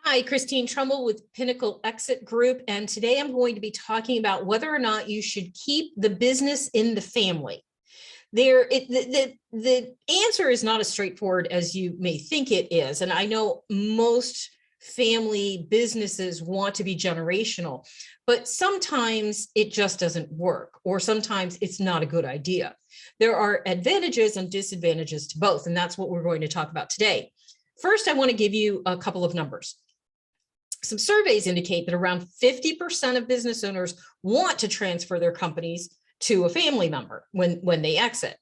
Hi, Christine Trumbull with Pinnacle Exit Group, and today I'm going to be talking about whether or not you should keep the business in the family. The answer is not as straightforward as you may think it is, and I know most family businesses want to be generational, but sometimes it just doesn't work, or sometimes it's not a good idea. There are advantages and disadvantages to both, and that's what we're going to talk about today. First, I want to give you a couple of numbers. Some surveys indicate that around 50% of business owners want to transfer their companies to a family member when they exit.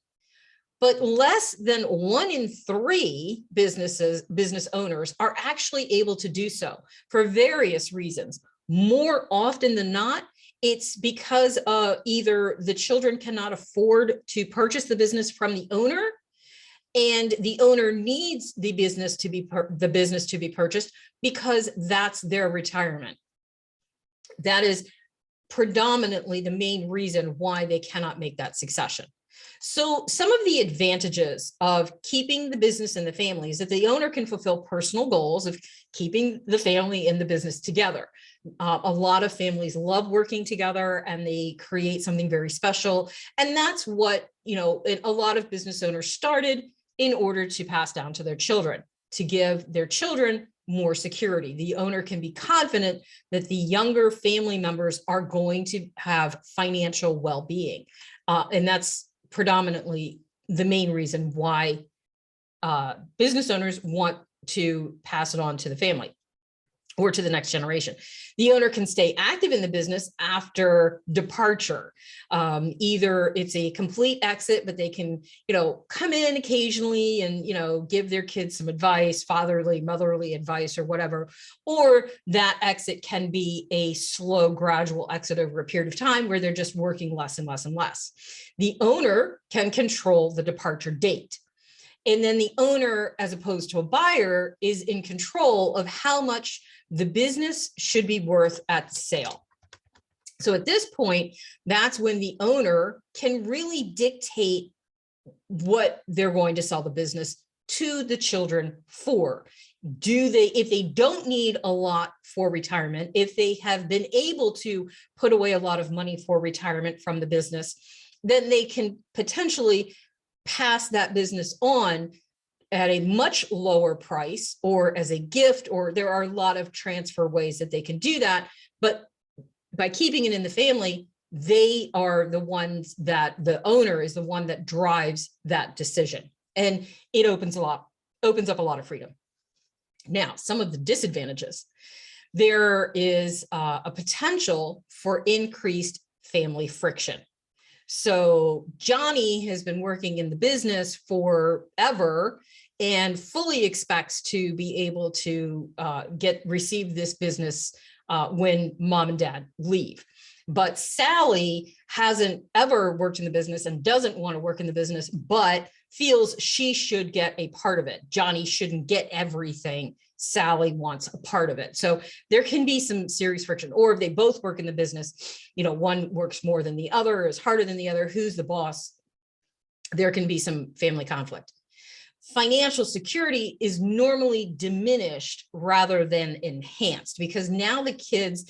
But less than 1 in 3 business owners are actually able to do so for various reasons. More often than not, it's because either the children cannot afford to purchase the business from the owner, and the owner needs the business to be purchased because that's their retirement. That is predominantly the main reason why they cannot make that succession. So some of the advantages of keeping the business in the family is that the owner can fulfill personal goals of keeping the family and the business together. A lot of families love working together and they create something very special. And that's what, a lot of business owners started in order to pass down to their children, to give their children more security. The owner can be confident that the younger family members are going to have financial well-being. And that's predominantly the main reason why business owners want to pass it on to the family or to the next generation. The owner can stay active in the business after departure. Either it's a complete exit, but they can, come in occasionally and, give their kids some advice, fatherly, motherly advice or whatever, or that exit can be a slow, gradual exit over a period of time where they're just working less and less and less. The owner can control the departure date. And then the owner, as opposed to a buyer, is in control of how much the business should be worth at sale. So at this point, that's when the owner can really dictate what they're going to sell the business to the children for. If they don't need a lot for retirement, if they have been able to put away a lot of money for retirement from the business, then they can potentially pass that business on at a much lower price or as a gift, or there are a lot of transfer ways that they can do that. But by keeping it in the family, they are the ones that the owner is the one that drives that decision. And it opens up a lot of freedom. Now, some of the disadvantages. There is a potential for increased family friction. So Johnny has been working in the business forever and fully expects to be able to receive this business when mom and dad leave. But Sally hasn't ever worked in the business and doesn't want to work in the business, but feels she should get a part of it. Johnny shouldn't get everything. Sally wants a part of it. So there can be some serious friction. Or if they both work in the business, one works more than the other, is harder than the other, who's the boss? There can be some family conflict. Financial security is normally diminished rather than enhanced, because now the kids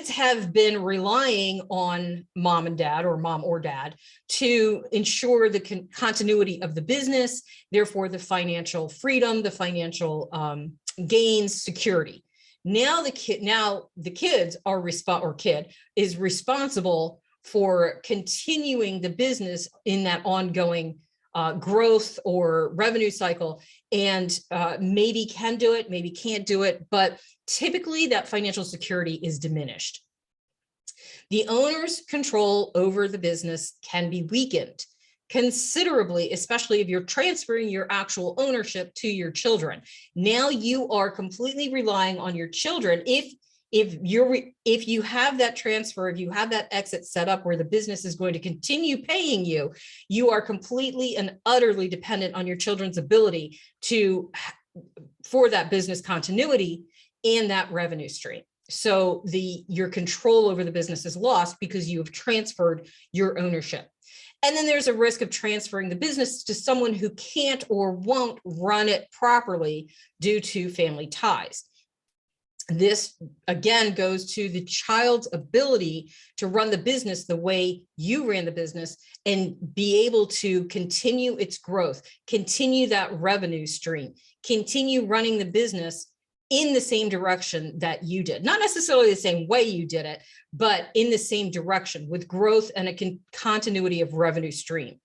have been relying on mom and dad, or mom or dad, to ensure the continuity of the business, therefore the financial freedom, the financial gains, security. Now the kids are is responsible for continuing the business in that ongoing growth or revenue cycle, and maybe can do it, maybe can't do it, but typically that financial security is diminished. The owner's control over the business can be weakened considerably, especially if you're transferring your actual ownership to your children. Now you are completely relying on your children. If you have that transfer, if you have that exit set up where the business is going to continue paying you, you are completely and utterly dependent on your children's ability for that business continuity and that revenue stream. So your control over the business is lost because you have transferred your ownership. And then there's a risk of transferring the business to someone who can't or won't run it properly due to family ties. This again goes to the child's ability to run the business the way you ran the business and be able to continue its growth, continue that revenue stream, continue running the business in the same direction that you did. Not necessarily the same way you did it, but in the same direction with growth and a continuity of revenue stream.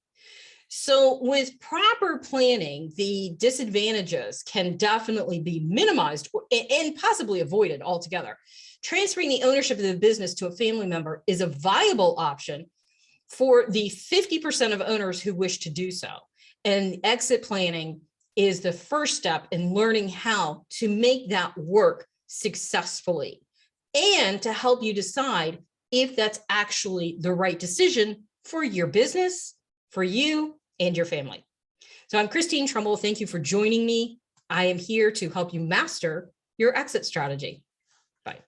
So with proper planning, the disadvantages can definitely be minimized and possibly avoided altogether. Transferring the ownership of the business to a family member is a viable option for the 50% of owners who wish to do so. And exit planning is the first step in learning how to make that work successfully and to help you decide if that's actually the right decision for your business, for you, and your family. So I'm Christine Trumbull. Thank you for joining me. I am here to help you master your exit strategy. Bye.